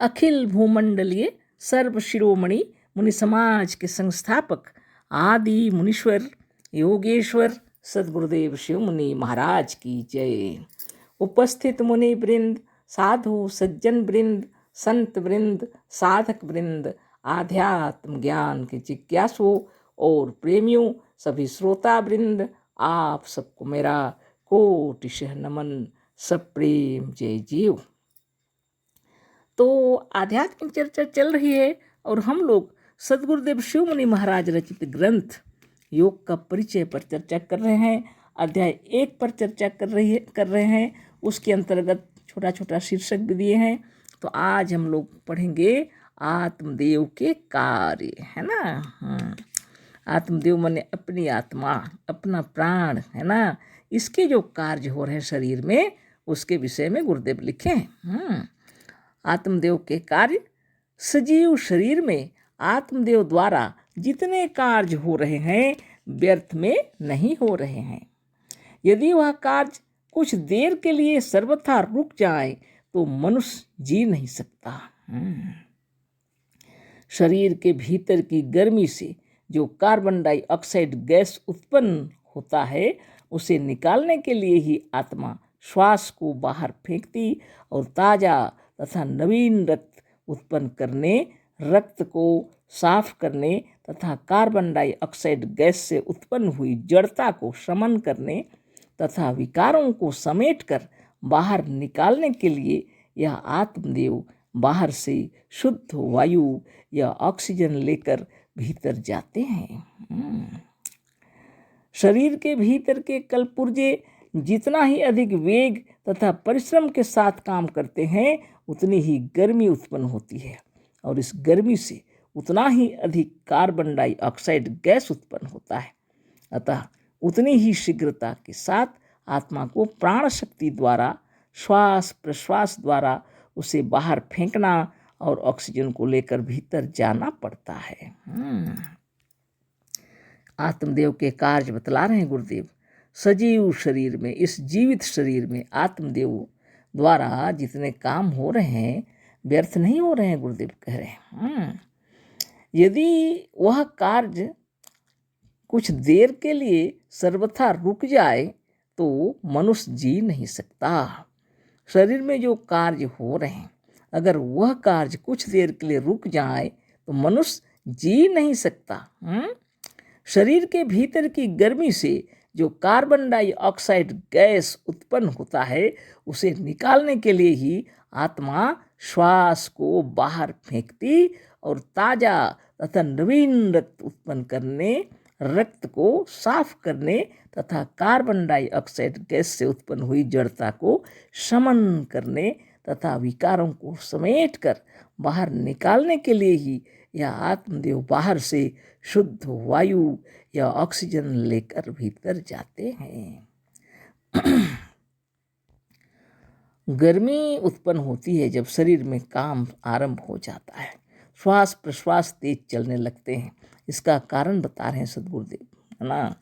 अखिल भूमंडलीय सर्व शिरोमणि मुनि समाज के संस्थापक आदि मुनीश्वर योगेश्वर सद्गुरुदेव शिव मुनि महाराज की जय। उपस्थित मुनि वृंद, साधु सज्जन वृंद, संत वृंद, साधक वृंद, आध्यात्म ज्ञान के जिज्ञासुओं और प्रेमियों, सभी श्रोता वृंद, आप सबको मेरा कोटिशः नमन, सप्रेम जय जीव। तो आध्यात्मिक चर्चा चल रही है और हम लोग सद्गुरुदेव शिव मुनि महाराज रचित ग्रंथ योग का परिचय पर चर्चा कर रहे हैं। अध्याय 1 पर चर्चा कर रहे हैं। उसके अंतर्गत छोटा छोटा शीर्षक भी दिए हैं। तो आज हम लोग पढ़ेंगे आत्मदेव के कार्य, है ना। आत्मदेव माने अपनी आत्मा, अपना प्राण, है ना। इसके जो कार्य हो रहे हैं शरीर में, उसके विषय में गुरुदेव लिखे हैं। आत्मदेव के कार्य। सजीव शरीर में आत्मदेव द्वारा जितने कार्य हो रहे हैं व्यर्थ में नहीं हो रहे हैं। यदि वह कार्य कुछ देर के लिए सर्वथा रुक जाए तो मनुष्य जी नहीं सकता। शरीर के भीतर की गर्मी से जो कार्बन डाइऑक्साइड गैस उत्पन्न होता है, उसे निकालने के लिए ही आत्मा श्वास को बाहर फेंकती और ताज़ा तथा नवीन रक्त उत्पन्न करने, रक्त को साफ करने तथा कार्बन डाइऑक्साइड गैस से उत्पन्न हुई जड़ता को शमन करने तथा विकारों को समेटकर बाहर निकालने के लिए यह आत्मदेव बाहर से शुद्ध वायु या ऑक्सीजन लेकर भीतर जाते हैं। शरीर के भीतर के कलपुर्जे जितना ही अधिक वेग तथा परिश्रम के साथ काम करते हैं, उतनी ही गर्मी उत्पन्न होती है और इस गर्मी से उतना ही अधिक कार्बन डाइऑक्साइड गैस उत्पन्न होता है। अतः उतनी ही शीघ्रता के साथ आत्मा को प्राण शक्ति द्वारा श्वास प्रश्वास द्वारा उसे बाहर फेंकना और ऑक्सीजन को लेकर भीतर जाना पड़ता है। आत्मदेव के कार्य बतला रहे हैं गुरुदेव। सजीव शरीर में, इस जीवित शरीर में आत्मदेव द्वारा जितने काम हो रहे हैं व्यर्थ नहीं हो रहे हैं, गुरुदेव कह रहे हैं। यदि वह कार्य कुछ देर के लिए सर्वथा रुक जाए तो मनुष्य जी नहीं सकता। शरीर में जो कार्य हो रहे हैं, अगर वह कार्य कुछ देर के लिए रुक जाए तो मनुष्य जी नहीं सकता। शरीर के भीतर की गर्मी से जो कार्बन डाइऑक्साइड गैस उत्पन्न होता है, उसे निकालने के लिए ही आत्मा श्वास को बाहर फेंकती और ताज़ा तथा नवीन रक्त उत्पन्न करने, रक्त को साफ करने तथा कार्बन डाइऑक्साइड गैस से उत्पन्न हुई जड़ता को शमन करने तथा विकारों को समेटकर बाहर निकालने के लिए ही यह आत्मदेव बाहर से शुद्ध वायु या ऑक्सीजन लेकर भीतर जाते हैं। गर्मी उत्पन्न होती है जब शरीर में काम आरंभ हो जाता है, श्वास प्रश्वास तेज चलने लगते हैं। इसका कारण बता रहे हैं सद्गुरुदेव, है ना।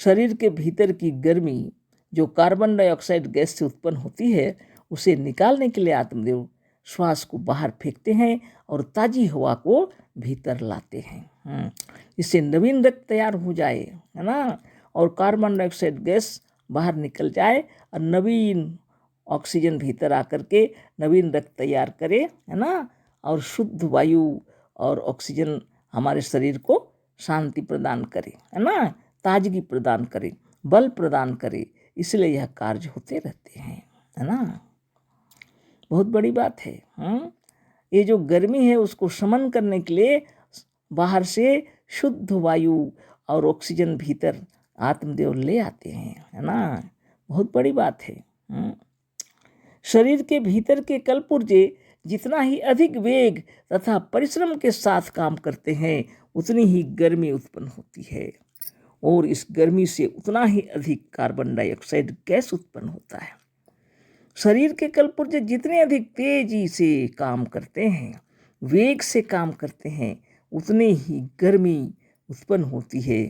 शरीर के भीतर की गर्मी जो कार्बन डाइऑक्साइड गैस से उत्पन्न होती है, उसे निकालने के लिए आत्मदेव श्वास को बाहर फेंकते हैं और ताज़ी हवा को भीतर लाते हैं। इससे नवीन रक्त तैयार हो जाए, है ना, और कार्बन डाइऑक्साइड गैस बाहर निकल जाए और नवीन ऑक्सीजन भीतर आकर के नवीन रक्त तैयार करे, है ना, और शुद्ध वायु और ऑक्सीजन हमारे शरीर को शांति प्रदान करे, है ना, ताजगी प्रदान करे, बल प्रदान करे। इसलिए यह कार्य होते रहते हैं, है ना। बहुत बड़ी बात है। ये जो गर्मी है उसको शमन करने के लिए बाहर से शुद्ध वायु और ऑक्सीजन भीतर आत्मदेव ले आते हैं, है ना। बहुत बड़ी बात है। शरीर के भीतर के कलपुर्जे जितना ही अधिक वेग तथा परिश्रम के साथ काम करते हैं, उतनी ही गर्मी उत्पन्न होती है और इस गर्मी से उतना ही अधिक कार्बन डाइऑक्साइड गैस उत्पन्न होता है। शरीर के कलपुर्जे जितने अधिक तेजी से काम करते हैं, वेग से काम करते हैं, उतने ही गर्मी उत्पन्न होती है।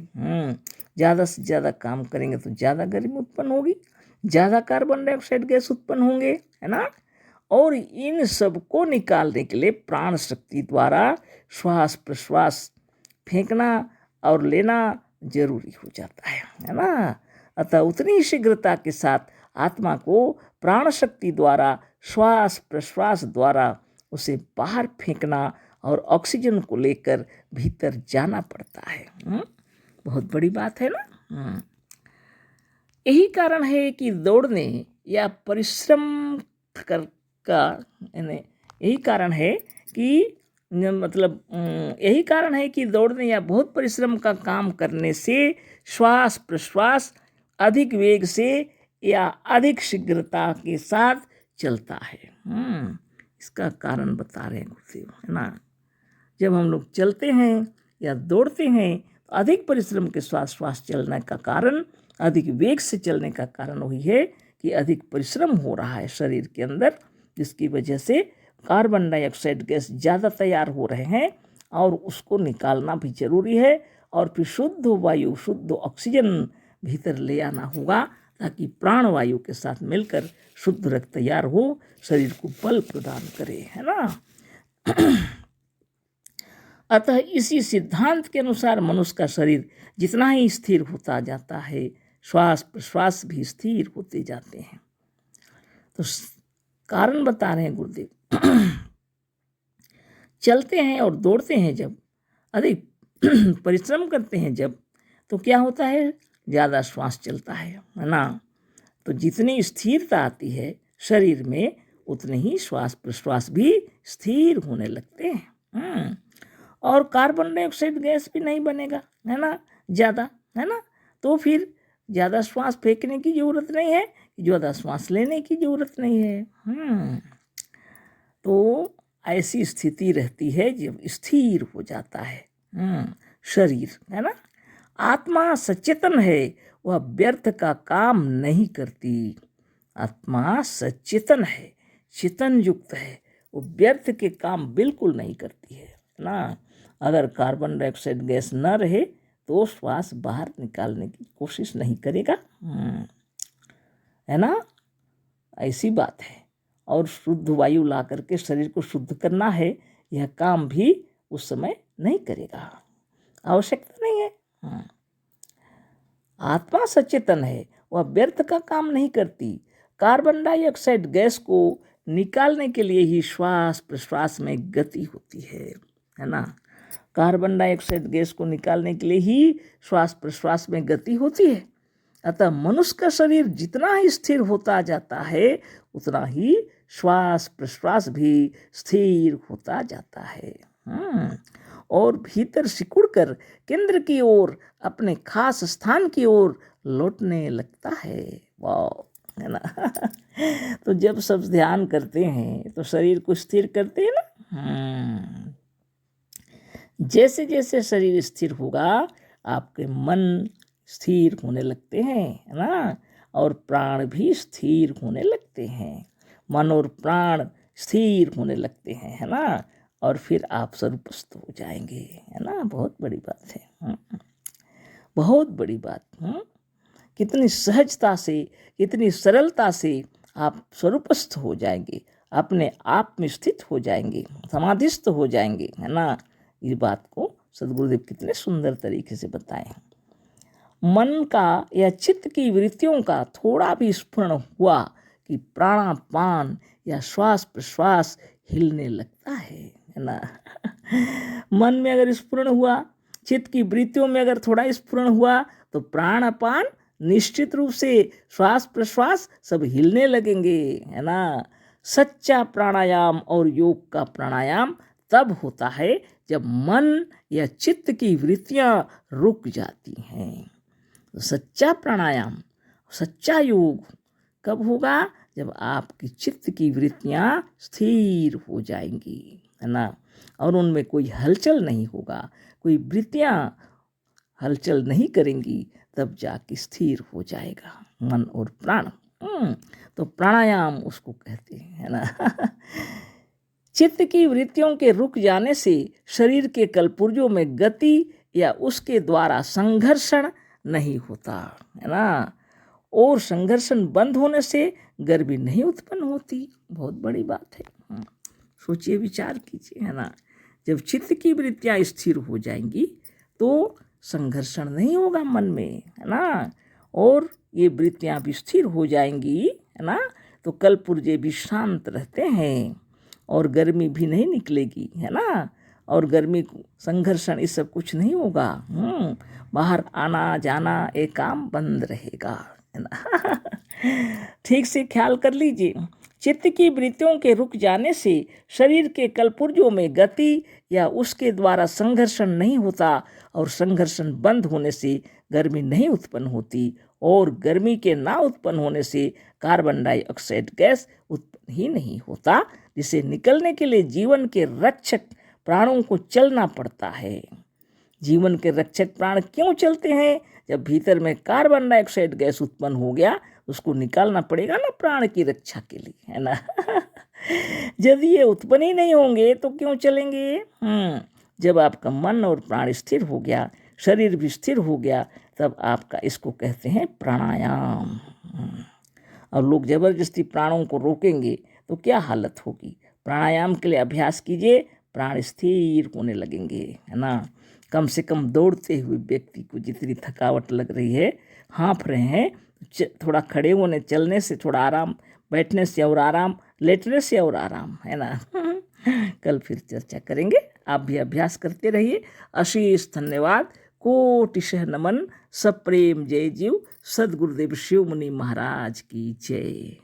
ज़्यादा से ज़्यादा काम करेंगे तो ज़्यादा गर्मी उत्पन्न होगी, ज़्यादा कार्बन डाइऑक्साइड गैस उत्पन्न होंगे, है ना। और इन सब को निकालने के लिए प्राण शक्ति द्वारा श्वास प्रश्वास फेंकना और लेना जरूरी हो जाता है ना। अतः उतनी शीघ्रता के साथ आत्मा को प्राण शक्ति द्वारा श्वास प्रश्वास द्वारा उसे बाहर फेंकना और ऑक्सीजन को लेकर भीतर जाना पड़ता है। बहुत बड़ी बात है ना। यही कारण है कि दौड़ने या परिश्रम कर का यही कारण है कि यही कारण है कि दौड़ने या बहुत परिश्रम का काम करने से श्वास प्रश्वास अधिक वेग से या अधिक शीघ्रता के साथ चलता है। इसका कारण बता रहे हैं गुरुदेव, है ना। जब हम लोग चलते हैं या दौड़ते हैं तो अधिक परिश्रम के साथ श्वास चलने का कारण, अधिक वेग से चलने का कारण वही है कि अधिक परिश्रम हो रहा है शरीर के अंदर, जिसकी वजह से कार्बन डाइऑक्साइड गैस ज़्यादा तैयार हो रहे हैं और उसको निकालना भी जरूरी है। और फिर शुद्ध वायु शुद्ध ऑक्सीजन भीतर ले आना होगा ताकि प्राण वायु के साथ मिलकर शुद्ध रक्त तैयार हो, शरीर को बल प्रदान करे, है ना। अतः इसी सिद्धांत के अनुसार मनुष्य का शरीर जितना ही स्थिर होता जाता है, श्वास प्रश्वास भी स्थिर होते जाते हैं। तो कारण बता रहे हैं गुरुदेव। चलते हैं और दौड़ते हैं जब, अधिक परिश्रम करते हैं जब, तो क्या होता है, ज़्यादा श्वास चलता है ना। तो जितनी स्थिरता आती है शरीर में उतने ही श्वास प्रश्वास भी स्थिर होने लगते हैं। और कार्बन डाइऑक्साइड गैस भी नहीं बनेगा, है ना, ज़्यादा, है ना। तो फिर ज़्यादा श्वास फेंकने की ज़रूरत नहीं है, ज़्यादा श्वास लेने की ज़रूरत नहीं है। तो ऐसी स्थिति रहती है जब स्थिर हो जाता है शरीर, है ना। आत्मा सचेतन है, वह व्यर्थ का काम नहीं करती। आत्मा सचेतन है, चेतन युक्त है, वो व्यर्थ के काम बिल्कुल नहीं करती है ना। अगर कार्बन डाइऑक्साइड गैस न रहे तो श्वास बाहर निकालने की कोशिश नहीं करेगा, है ना। ऐसी बात है। और शुद्ध वायु ला करके शरीर को शुद्ध करना है, यह काम भी उस समय नहीं करेगा, आवश्यकता नहीं है। आत्मा सचेतन है, वह व्यर्थ का काम नहीं करती। कार्बन डाइऑक्साइड गैस को निकालने के लिए ही श्वास प्रश्वास में गति होती है ना। कार्बन डाइऑक्साइड गैस को निकालने के लिए ही श्वास प्रश्वास में गति होती है। अतः मनुष्य का शरीर जितना ही स्थिर होता जाता है उतना ही श्वास प्रश्वास भी स्थिर होता जाता है और भीतर सिकुड़कर केंद्र की ओर, अपने खास स्थान की ओर लौटने लगता है। वाह, है ना। तो जब सब ध्यान करते हैं तो शरीर को स्थिर करते हैं ना। जैसे जैसे शरीर स्थिर होगा आपके मन स्थिर होने लगते हैं, है ना। और प्राण भी स्थिर होने लगते हैं, मन और प्राण स्थिर होने लगते हैं, है ना। और फिर आप सर्वस्व हो जाएंगे, है ना। बहुत बड़ी बात है, बहुत बड़ी बात। कितनी सहजता से, कितनी सरलता से आप स्वरूपस्थ हो जाएंगे, अपने आप में स्थित हो जाएंगे, समाधिस्थ हो जाएंगे, है ना। इस बात को सद्गुरुदेव कितने सुंदर तरीके से बताए। मन का या चित्त की वृत्तियों का थोड़ा भी स्फुरण हुआ कि प्राणापान या श्वास प्रश्वास हिलने लगता है ना। मन में अगर स्फुरण हुआ, चित्त की वृत्तियों में अगर थोड़ा स्फुरण हुआ तो प्राणापान निश्चित रूप से, श्वास प्रश्वास सब हिलने लगेंगे, है ना। सच्चा प्राणायाम और योग का प्राणायाम तब होता है जब मन या चित्त की वृत्तियां रुक जाती हैं। तो सच्चा प्राणायाम, सच्चा योग कब होगा, जब आपकी चित्त की वृत्तियां स्थिर हो जाएंगी, है ना। और उनमें कोई हलचल नहीं होगा, कोई वृत्तियां हलचल नहीं करेंगी, तब जाके स्थिर हो जाएगा मन और प्राण। तो प्राणायाम उसको कहते हैं, है ना। चित्त की वृत्तियों के रुक जाने से शरीर के कलपुर्जों में गति या उसके द्वारा संघर्षण नहीं होता, है ना। और संघर्षण बंद होने से गर्मी नहीं उत्पन्न होती। बहुत बड़ी बात है। सोचिए, विचार कीजिए, है ना। जब चित्त की वृत्तियाँ स्थिर हो जाएंगी तो संघर्षण नहीं होगा मन में, है ना। और ये वृत्तियाँ भी स्थिर हो जाएंगी, है ना, तो कल पुर्जे भी शांत रहते हैं और गर्मी भी नहीं निकलेगी, है ना। और गर्मी संघर्षण इस सब कुछ नहीं होगा। बाहर आना जाना एक काम बंद रहेगा, है ना। ठीक से ख्याल कर लीजिए। चित्त की वृत्तियों के रुक जाने से शरीर के कलपुर्जों में गति या उसके द्वारा संघर्षण नहीं होता और संघर्षण बंद होने से गर्मी नहीं उत्पन्न होती और गर्मी के ना उत्पन्न होने से कार्बन डाइऑक्साइड गैस उत्पन्न ही नहीं होता, जिसे निकलने के लिए जीवन के रक्षक प्राणों को चलना पड़ता है। जीवन के रक्षक प्राण क्यों चलते हैं? जब भीतर में कार्बन डाइऑक्साइड गैस उत्पन्न हो गया उसको निकालना पड़ेगा ना प्राण की रक्षा के लिए, है ना। यदि ये उत्पन्न ही नहीं होंगे तो क्यों चलेंगे? जब आपका मन और प्राण स्थिर हो गया, शरीर भी स्थिर हो गया, तब आपका इसको कहते हैं प्राणायाम। और लोग जबरदस्ती प्राणों को रोकेंगे तो क्या हालत होगी? प्राणायाम के लिए अभ्यास कीजिए, प्राण स्थिर होने लगेंगे, है ना। कम से कम दौड़ते हुए व्यक्ति को जितनी थकावट लग रही है, हाँफ रहे हैं, थोड़ा खड़े होने चलने से थोड़ा आराम, बैठने से और आराम, लेटने से और आराम, है ना। कल फिर चर्चा करेंगे। आप भी अभ्यास करते रहिए। अशेष धन्यवाद। कोटिशः नमन। सप्रेम जय जीव। सद्गुरुदेव शिव मुनि महाराज की जय।